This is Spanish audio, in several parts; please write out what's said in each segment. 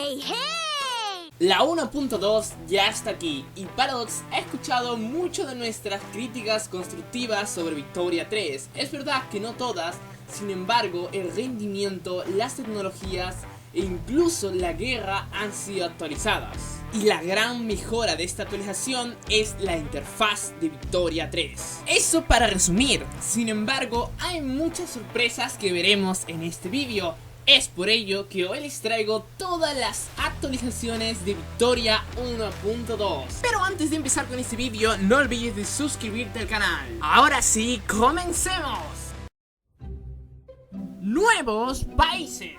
Hey, hey. La 1.2 ya está aquí y Paradox ha escuchado mucho de nuestras críticas constructivas sobre Victoria 3. Es verdad que no todas, sin embargo el rendimiento, las tecnologías e incluso la guerra han sido actualizadas. Y la gran mejora de esta actualización es la interfaz de Victoria 3. Eso para resumir, sin embargo hay muchas sorpresas que veremos en este vídeo. Es por ello que hoy les traigo todas las actualizaciones de Victoria 1.2. Pero antes de empezar con este vídeo, no olvides de suscribirte al canal. Ahora sí, comencemos. Nuevos países.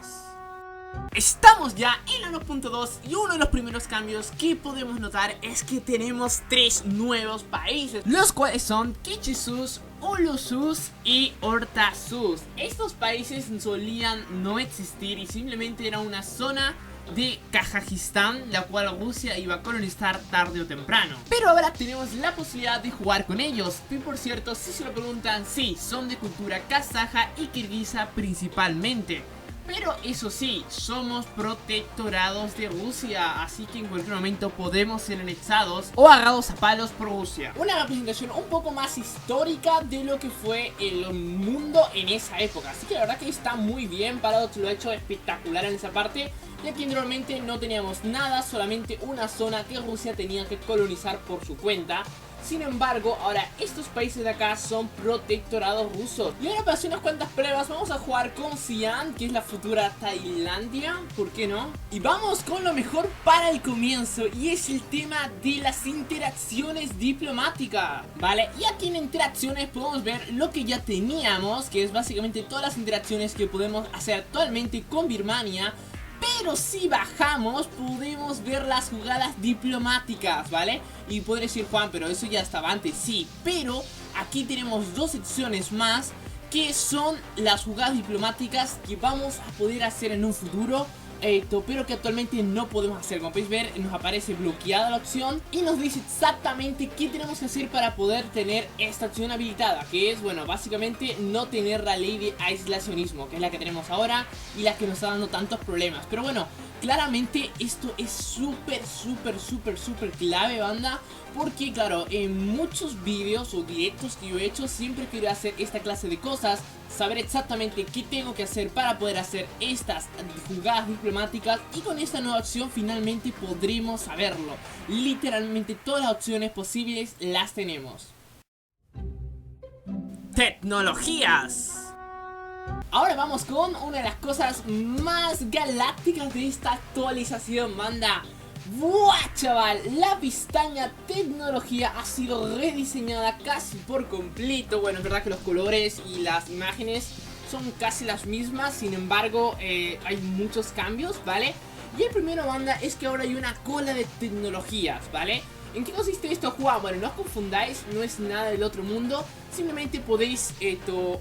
Estamos ya en la 1.2 y uno de los primeros cambios que podemos notar es que tenemos 3 nuevos países, los cuales son Kichisus, Ulusus y Ortasus. Estos países solían no existir y simplemente era una zona de Kazajistán, la cual Rusia iba a colonizar tarde o temprano. Pero ahora tenemos la posibilidad de jugar con ellos. Y por cierto, si se lo preguntan, sí, son de cultura kazaja y kirguisa principalmente. Pero eso sí, somos protectorados de Rusia, así que en cualquier momento podemos ser anexados o agarrados a palos por Rusia. Una representación un poco más histórica de lo que fue el mundo en esa época. Así que la verdad que está muy bien, Paradox lo ha hecho espectacular en esa parte. Y aquí normalmente no teníamos nada, solamente una zona que Rusia tenía que colonizar por su cuenta. Sin embargo, ahora estos países de acá son protectorados rusos. Y ahora para hacer unas cuantas pruebas vamos a jugar con Xi'an, que es la futura Tailandia, ¿por qué no? Y vamos con lo mejor para el comienzo, y es el tema de las interacciones diplomáticas, ¿vale? Y aquí en interacciones podemos ver lo que ya teníamos, que es básicamente todas las interacciones que podemos hacer actualmente con Birmania. Pero si bajamos podemos ver las jugadas diplomáticas, ¿vale? Y podría decir, Juan, pero eso ya estaba antes. Sí, pero aquí tenemos dos secciones más que son las jugadas diplomáticas que vamos a poder hacer en un futuro, pero que actualmente no podemos hacer. Como podéis ver, nos aparece bloqueada la opción y nos dice exactamente qué tenemos que hacer para poder tener esta opción habilitada, que es, bueno, básicamente no tener la ley de aislacionismo, que es la que tenemos ahora y la que nos está dando tantos problemas. Pero bueno, claramente esto es súper clave, banda, porque claro, en muchos vídeos o directos que yo he hecho siempre quiero hacer esta clase de cosas, saber exactamente qué tengo que hacer para poder hacer estas jugadas diplomáticas, y con esta nueva opción finalmente podremos saberlo. Literalmente todas las opciones posibles las tenemos. Tecnologías. Ahora vamos con una de las cosas más galácticas de esta actualización, banda. ¡Buah, chaval! La pestaña tecnología ha sido rediseñada casi por completo. Bueno, es verdad que los colores y las imágenes son casi las mismas, sin embargo hay muchos cambios, ¿vale? Y el primero, banda, es que ahora hay una cola de tecnologías, ¿vale? ¿En qué consiste esto, Juan? Bueno, no os confundáis, no es nada del otro mundo. Simplemente podéis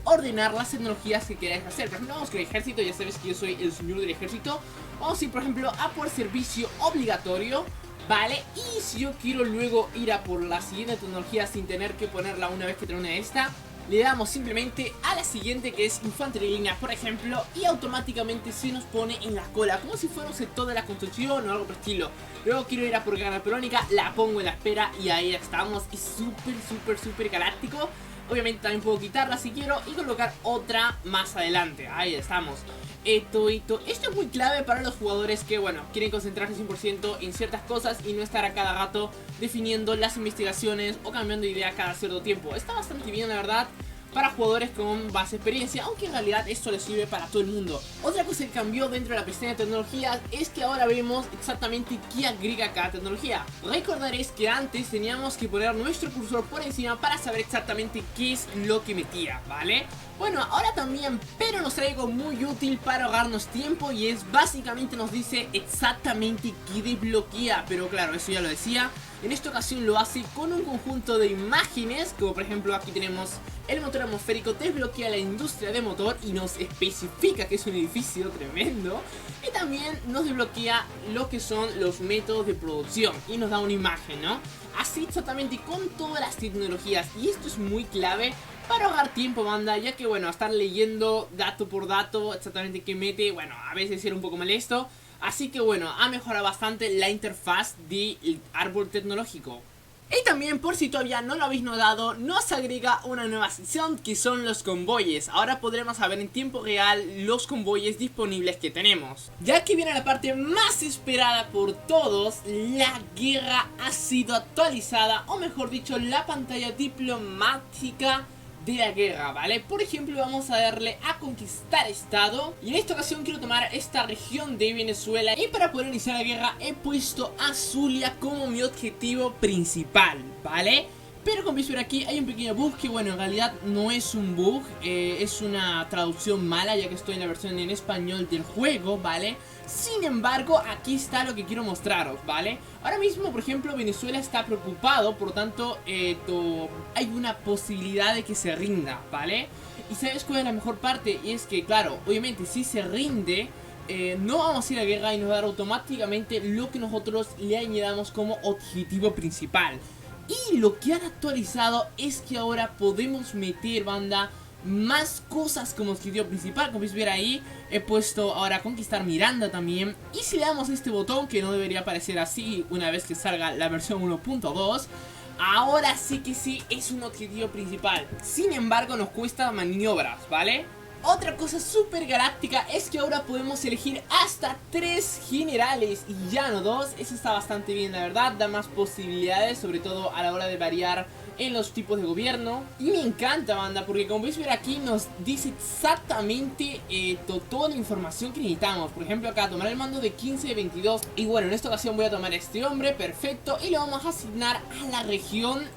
ordenar las tecnologías que queráis hacer. Por ejemplo, vamos con el ejército, ya sabéis que yo soy el señor del ejército. Vamos a ir, por ejemplo, a por servicio obligatorio, ¿vale? Y si yo quiero luego ir a por la siguiente tecnología sin tener que ponerla una vez que termine esta, le damos simplemente a la siguiente, que es infantería de línea, por ejemplo, y automáticamente se nos pone en la cola, como si fuera un sector de la construcción o algo por estilo. Luego quiero ir a por guerra perónica, la pongo en la espera y ahí estamos. Y súper galáctico. Obviamente también puedo quitarla si quiero y colocar otra más adelante. Ahí estamos. Esto es muy clave para los jugadores que, bueno, quieren concentrarse 100% en ciertas cosas y no estar a cada rato definiendo las investigaciones o cambiando de idea cada cierto tiempo. Está bastante bien, la verdad, para jugadores con base experiencia, aunque en realidad esto le sirve para todo el mundo. Otra cosa que cambió dentro de la pestaña de tecnologías es que ahora vemos exactamente qué agrega cada tecnología. Recordaréis que antes teníamos que poner nuestro cursor por encima para saber exactamente qué es lo que metía, ¿vale? Bueno, ahora también, pero nos trae algo muy útil para ahorrarnos tiempo, y es básicamente nos dice exactamente qué desbloquea. Pero claro, eso ya lo decía. En esta ocasión lo hace con un conjunto de imágenes, como por ejemplo aquí tenemos el motor atmosférico, desbloquea la industria de motor y nos especifica que es un edificio tremendo. Y también nos desbloquea lo que son los métodos de producción y nos da una imagen, ¿no? Así así exactamente con todas las tecnologías. Y esto es muy clave para ahorrar tiempo, banda, ya que bueno, estar leyendo dato por dato exactamente qué mete, bueno, a veces era un poco molesto. Así que bueno, ha mejorado bastante la interfaz del árbol tecnológico. Y también, por si todavía no lo habéis notado, nos agrega una nueva sección que son los convoyes. Ahora podremos saber en tiempo real los convoyes disponibles que tenemos. Ya que viene la parte más esperada por todos, la guerra ha sido actualizada, o mejor dicho, la pantalla diplomática de la guerra, ¿vale? Por ejemplo, vamos a darle a conquistar estado. Y en esta ocasión quiero tomar esta región de Venezuela. Y para poder iniciar la guerra he puesto a Zulia como mi objetivo principal, ¿vale? Pero como veis por aquí hay un pequeño bug que bueno, en realidad no es un bug, es una traducción mala ya que estoy en la versión en español del juego, ¿vale? Sin embargo, aquí está lo que quiero mostraros, ¿vale? Ahora mismo, por ejemplo, Venezuela está preocupado, por lo tanto, hay una posibilidad de que se rinda, ¿vale? Y ¿sabes cuál es la mejor parte? Y es que, claro, obviamente si se rinde, no vamos a ir a guerra y nos va a dar automáticamente lo que nosotros le añadamos como objetivo principal. Y lo que han actualizado es que ahora podemos meter, banda, más cosas como objetivo principal. Como podéis ver ahí, he puesto ahora conquistar Miranda también. Y si le damos a este botón, que no debería aparecer así una vez que salga la versión 1.2, ahora sí que sí es un objetivo principal. Sin embargo nos cuesta maniobras, ¿vale? Otra cosa súper galáctica es que ahora podemos elegir hasta 3 generales y ya no 2. Eso está bastante bien, la verdad, da más posibilidades, sobre todo a la hora de variar en los tipos de gobierno. Y me encanta, banda, porque como veis ver aquí nos dice exactamente toda la información que necesitamos. Por ejemplo acá, tomar el mando de 15 de 22. Y bueno, en esta ocasión voy a tomar a este hombre, perfecto. Y le vamos a asignar a la región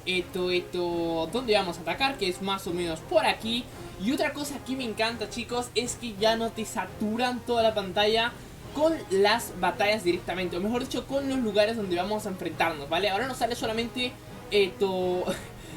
donde vamos a atacar, que es más o menos por aquí. Y otra cosa que me encanta, chicos, es que ya no te saturan toda la pantalla con las batallas directamente, o mejor dicho, con los lugares donde vamos a enfrentarnos, ¿vale? Ahora nos sale solamente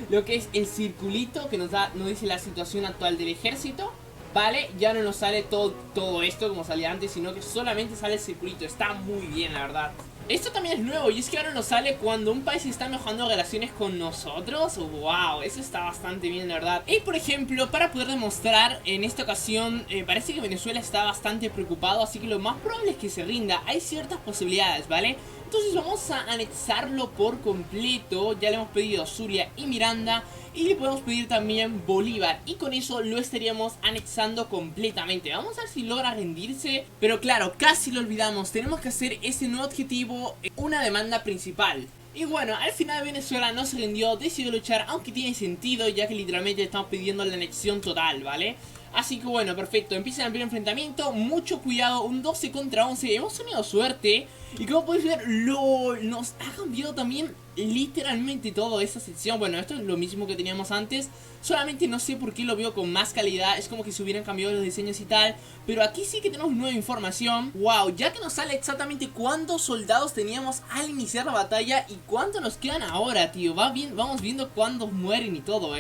lo que es el circulito que nos dice la situación actual del ejército, ¿vale? Ya no nos sale todo esto como salía antes, sino que solamente sale el circulito. Está muy bien, la verdad. Esto también es nuevo, y es que ahora nos sale cuando un país está mejorando relaciones con nosotros. Wow, eso está bastante bien, la verdad. Y por ejemplo, para poder demostrar, en esta ocasión parece que Venezuela está bastante preocupado, así que lo más probable es que se rinda. Hay ciertas posibilidades, ¿vale? Entonces vamos a anexarlo por completo. Ya le hemos pedido Zulia y Miranda, y le podemos pedir también Bolívar, y con eso lo estaríamos anexando completamente. Vamos a ver si logra rendirse. Pero claro, casi lo olvidamos. Tenemos que hacer ese nuevo objetivo, una demanda principal. Y bueno, al final Venezuela no se rindió, decidió luchar, aunque tiene sentido, ya que literalmente estamos pidiendo la anexión total, ¿vale? Así que bueno, perfecto, empieza el primer enfrentamiento, mucho cuidado, un 12 contra 11, hemos tenido suerte. Y como podéis ver, nos ha cambiado también literalmente toda esta sección. Bueno, esto es lo mismo que teníamos antes, solamente no sé por qué lo veo con más calidad. Es como que se hubieran cambiado los diseños y tal, pero aquí sí que tenemos nueva información. Wow, ya que nos sale exactamente cuántos soldados teníamos al iniciar la batalla y cuántos nos quedan ahora, tío. Vamos viendo cuántos mueren y todo,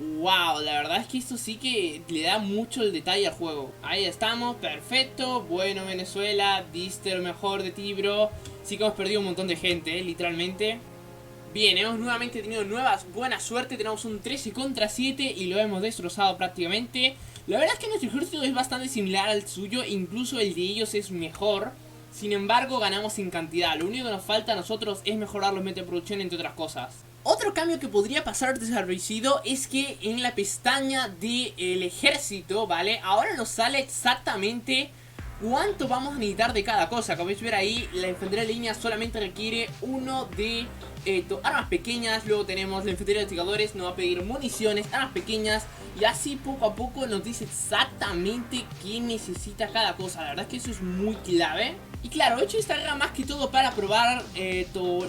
Wow, la verdad es que esto sí que le da mucho el detalle al juego. Ahí estamos, perfecto. Bueno, Venezuela, diste lo mejor de ti, bro. Sí que hemos perdido un montón de gente, literalmente. Bien, hemos nuevamente tenido buena suerte. Tenemos un 13 contra 7 y lo hemos destrozado prácticamente. La verdad es que nuestro ejército es bastante similar al suyo, incluso el de ellos es mejor. Sin embargo, ganamos en cantidad. Lo único que nos falta a nosotros es mejorar los métodos de producción, entre otras cosas. Otro cambio que podría pasar desapercibido es que en la pestaña del ejército, ¿vale? Ahora nos sale exactamente cuánto vamos a necesitar de cada cosa. Como podéis ver ahí, la infantería de línea solamente requiere uno de armas pequeñas. Luego tenemos la infantería de tiradores, nos va a pedir municiones, armas pequeñas. Y así poco a poco nos dice exactamente qué necesita cada cosa. La verdad es que eso es muy clave. Y claro, he hecho esta guerra más que todo para probar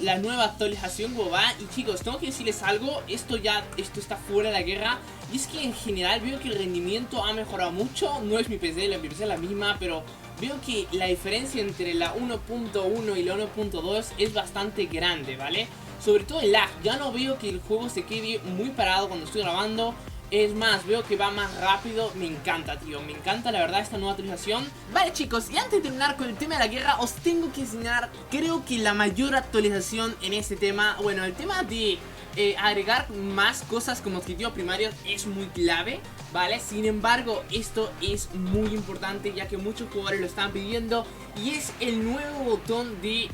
la nueva actualización global. Y chicos, tengo que decirles algo, esto está fuera de la guerra. Y es que en general veo que el rendimiento ha mejorado mucho. No es mi PC, mi PC es la misma, pero veo que la diferencia entre la 1.1 y la 1.2 es bastante grande, ¿vale? Sobre todo el lag, ya no veo que el juego se quede muy parado cuando estoy grabando. Es más, veo que va más rápido. Me encanta, tío, me encanta la verdad esta nueva actualización. Vale, chicos, y antes de terminar con el tema de la guerra, os tengo que enseñar, creo que la mayor actualización en este tema. Bueno, el tema de agregar más cosas como objetivos primarios es muy clave, ¿vale? Sin embargo, esto es muy importante ya que muchos jugadores lo están pidiendo, y es el nuevo botón de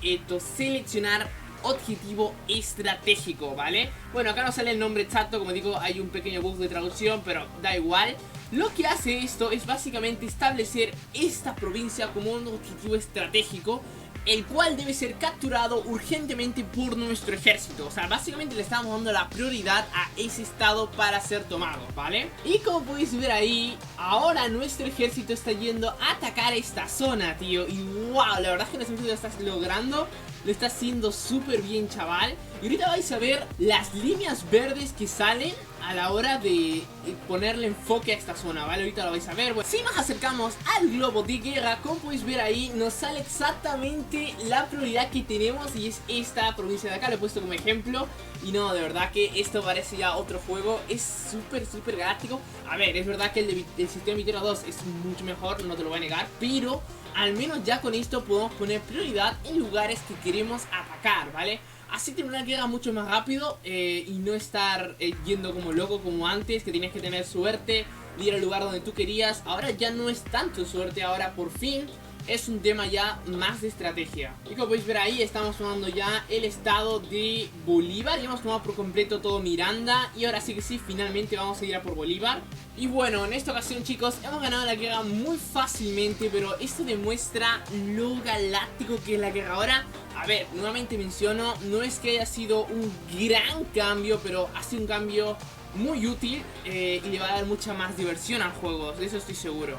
seleccionar objetivo estratégico, ¿vale? Bueno, acá no sale el nombre exacto, como digo, hay un pequeño bug de traducción, pero da igual. Lo que hace esto es básicamente establecer esta provincia como un objetivo estratégico, el cual debe ser capturado urgentemente por nuestro ejército. O sea, básicamente le estamos dando la prioridad a ese estado para ser tomado, ¿vale? Y como podéis ver ahí, ahora nuestro ejército está yendo a atacar esta zona, tío. Y wow, la verdad es que nuestro ejército lo estás logrando. Lo está haciendo súper bien, chaval. Y ahorita vais a ver las líneas verdes que salen a la hora de ponerle enfoque a esta zona, ¿vale? Ahorita lo vais a ver. Bueno, si nos acercamos al globo de guerra, como podéis ver ahí, nos sale exactamente la prioridad que tenemos, y es esta provincia de acá. Lo he puesto como ejemplo. Y no, de verdad que esto parece ya otro juego. Es súper galáctico. A ver, es verdad que el sistema Vitero 2 es mucho mejor, no te lo voy a negar, pero al menos ya con esto podemos poner prioridad en lugares que queremos atacar, ¿vale? Así terminar la guerra mucho más rápido, y no estar yendo como loco como antes, que tienes que tener suerte de ir al lugar donde tú querías. Ahora ya no es tanto suerte, ahora por fin es un tema ya más de estrategia. Y como podéis ver ahí, estamos tomando ya el estado de Bolívar. Ya hemos tomado por completo todo Miranda, y ahora sí que sí, finalmente vamos a ir a por Bolívar. Y bueno, en esta ocasión, chicos, hemos ganado la guerra muy fácilmente, pero esto demuestra lo galáctico que es la guerra ahora. A ver, nuevamente menciono, no es que haya sido un gran cambio, pero ha sido un cambio muy útil, y le va a dar mucha más diversión al juego, de eso estoy seguro.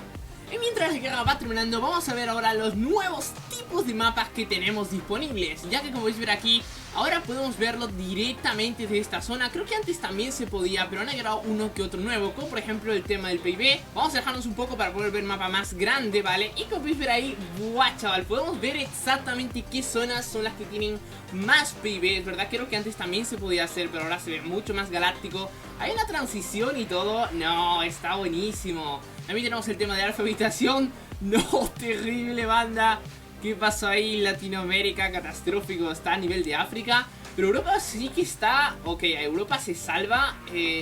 Y mientras la guerra va terminando, vamos a ver ahora los nuevos tipos de mapas que tenemos disponibles, ya que como podéis ver aquí, ahora podemos verlo directamente desde esta zona. Creo que antes también se podía, pero han agregado uno que otro nuevo, como por ejemplo el tema del PIB. Vamos a dejarnos un poco para poder ver el mapa más grande, ¿vale? Y como podéis ver ahí, ¡buah, chaval! Podemos ver exactamente qué zonas son las que tienen más PIB. Es verdad, creo que antes también se podía hacer, pero ahora se ve mucho más galáctico. Hay una transición y todo. No, está buenísimo. También tenemos el tema de alfabetización. No, terrible, banda. ¿Qué pasó ahí? Latinoamérica, catastrófico. Está a nivel de África. Pero Europa sí que está... Ok, Europa se salva.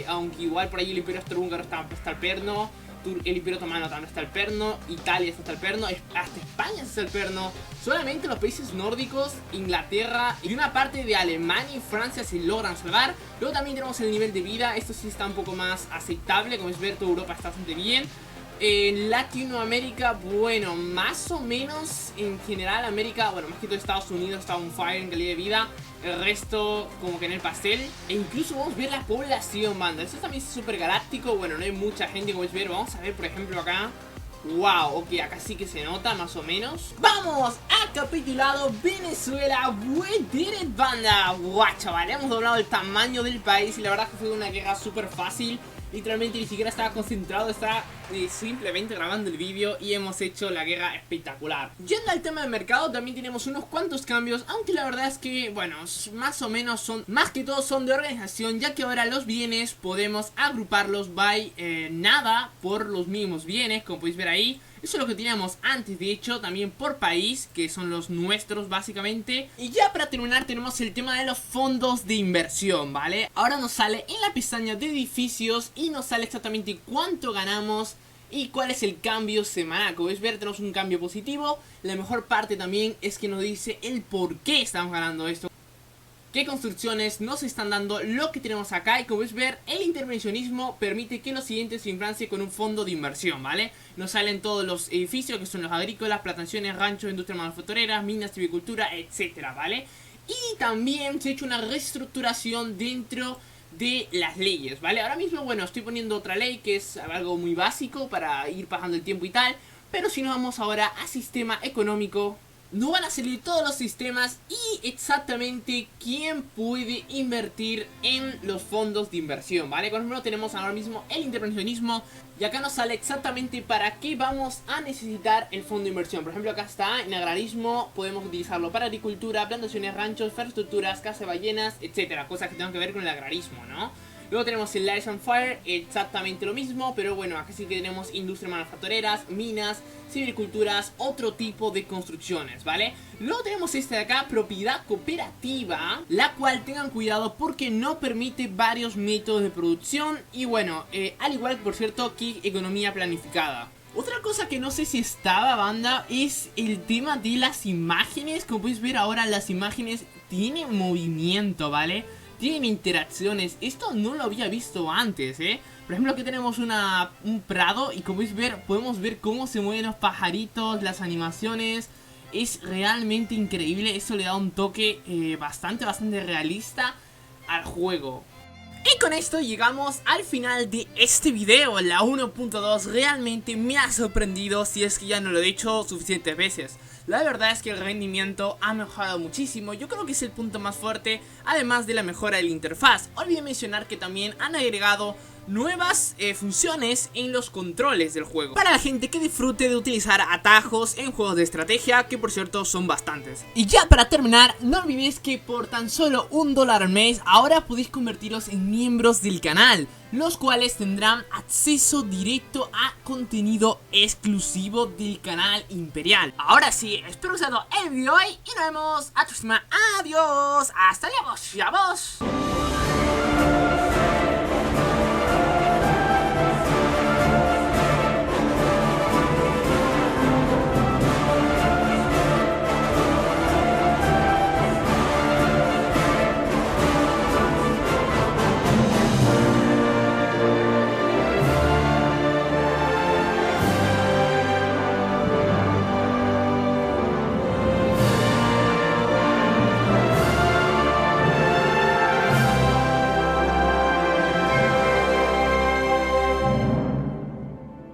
Aunque igual por ahí el Imperio Austrohúngaro está al perno. El Imperio Otomano también está al perno. Italia está al perno. Hasta España está al perno. Solamente los países nórdicos, Inglaterra y una parte de Alemania y Francia se logran salvar. Luego también tenemos el nivel de vida. Esto sí está un poco más aceptable. Como es ver, toda Europa está bastante bien. En Latinoamérica, bueno, más o menos en general América, bueno, más que todo Estados Unidos está on fire en calidad de vida. El resto como que en el pastel. E incluso vamos a ver la población, banda. Esto también es súper galáctico. Bueno, no hay mucha gente, como podéis ver. Vamos a ver, por ejemplo, acá. Wow, ok, acá sí que se nota más o menos. Vamos a capitulado Venezuela. We did it, banda. Wow, chaval, hemos doblado el tamaño del país. Y la verdad que fue una guerra súper fácil. Literalmente ni siquiera estaba concentrado, estaba simplemente grabando el vídeo y hemos hecho la guerra espectacular. Yendo al tema del mercado, también tenemos unos cuantos cambios, aunque la verdad es que, bueno, más o menos son, más que todo son de organización, ya que ahora los bienes podemos agruparlos by nada por los mismos bienes, como podéis ver ahí. Eso es lo que teníamos antes, de hecho, también por país, que son los nuestros básicamente. Y ya para terminar tenemos el tema de los fondos de inversión, ¿vale? Ahora nos sale en la pestaña de edificios y nos sale exactamente cuánto ganamos y cuál es el cambio semanal. Como veis ver, tenemos un cambio positivo. La mejor parte también es que nos dice el por qué estamos ganando esto, qué construcciones nos están dando lo que tenemos acá. Y como podéis ver, el intervencionismo permite que los siguientes se influencien con un fondo de inversión, ¿vale? Nos salen todos los edificios, que son los agrícolas, plantaciones, ranchos, industrias manufactureras, minas, silvicultura, etcétera, ¿vale? Y también se ha hecho una reestructuración dentro de las leyes, ¿vale? Ahora mismo, bueno, estoy poniendo otra ley que es algo muy básico para ir pasando el tiempo y tal. Pero si nos vamos ahora a sistema económico, no van a salir todos los sistemas y exactamente quién puede invertir en los fondos de inversión, ¿vale? Por ejemplo, tenemos ahora mismo el intervencionismo y acá nos sale exactamente para qué vamos a necesitar el fondo de inversión. Por ejemplo, acá está en agrarismo, podemos utilizarlo para agricultura, plantaciones, ranchos, infraestructuras, casas de ballenas, etcétera, cosas que tengan que ver con el agrarismo, ¿no? Luego tenemos el Light and Fire, exactamente lo mismo, pero bueno, acá sí que tenemos industria manufactureras, minas, silviculturas, otro tipo de construcciones, ¿vale? Luego tenemos este de acá, propiedad cooperativa, la cual tengan cuidado porque no permite varios métodos de producción y bueno, al igual por cierto que economía planificada. Otra cosa que no sé si estaba, banda, es el tema de las imágenes. Como podéis ver ahora, las imágenes tienen movimiento, ¿vale? Tienen interacciones. Esto no lo había visto antes, ¿eh? Por ejemplo, aquí tenemos un prado y como podéis ver, podemos ver cómo se mueven los pajaritos, las animaciones. Es realmente increíble. Eso le da un toque bastante realista al juego. Y con esto llegamos al final de este video. La 1.2 realmente me ha sorprendido, si es que ya no lo he dicho suficientes veces. La verdad es que el rendimiento ha mejorado muchísimo. Yo creo que es el punto más fuerte, además de la mejora de la interfaz. Olvidé mencionar que también han agregado nuevas funciones en los controles del juego, para la gente que disfrute de utilizar atajos en juegos de estrategia, que por cierto son bastantes. Y ya para terminar, no olvidéis que por tan solo $1 al mes ahora podéis convertiros en miembros del canal, los cuales tendrán acceso directo a contenido exclusivo del canal Imperial. Ahora sí, espero que os haya gustado el video hoy y nos vemos a la próxima. Adiós, hasta luego, chavos.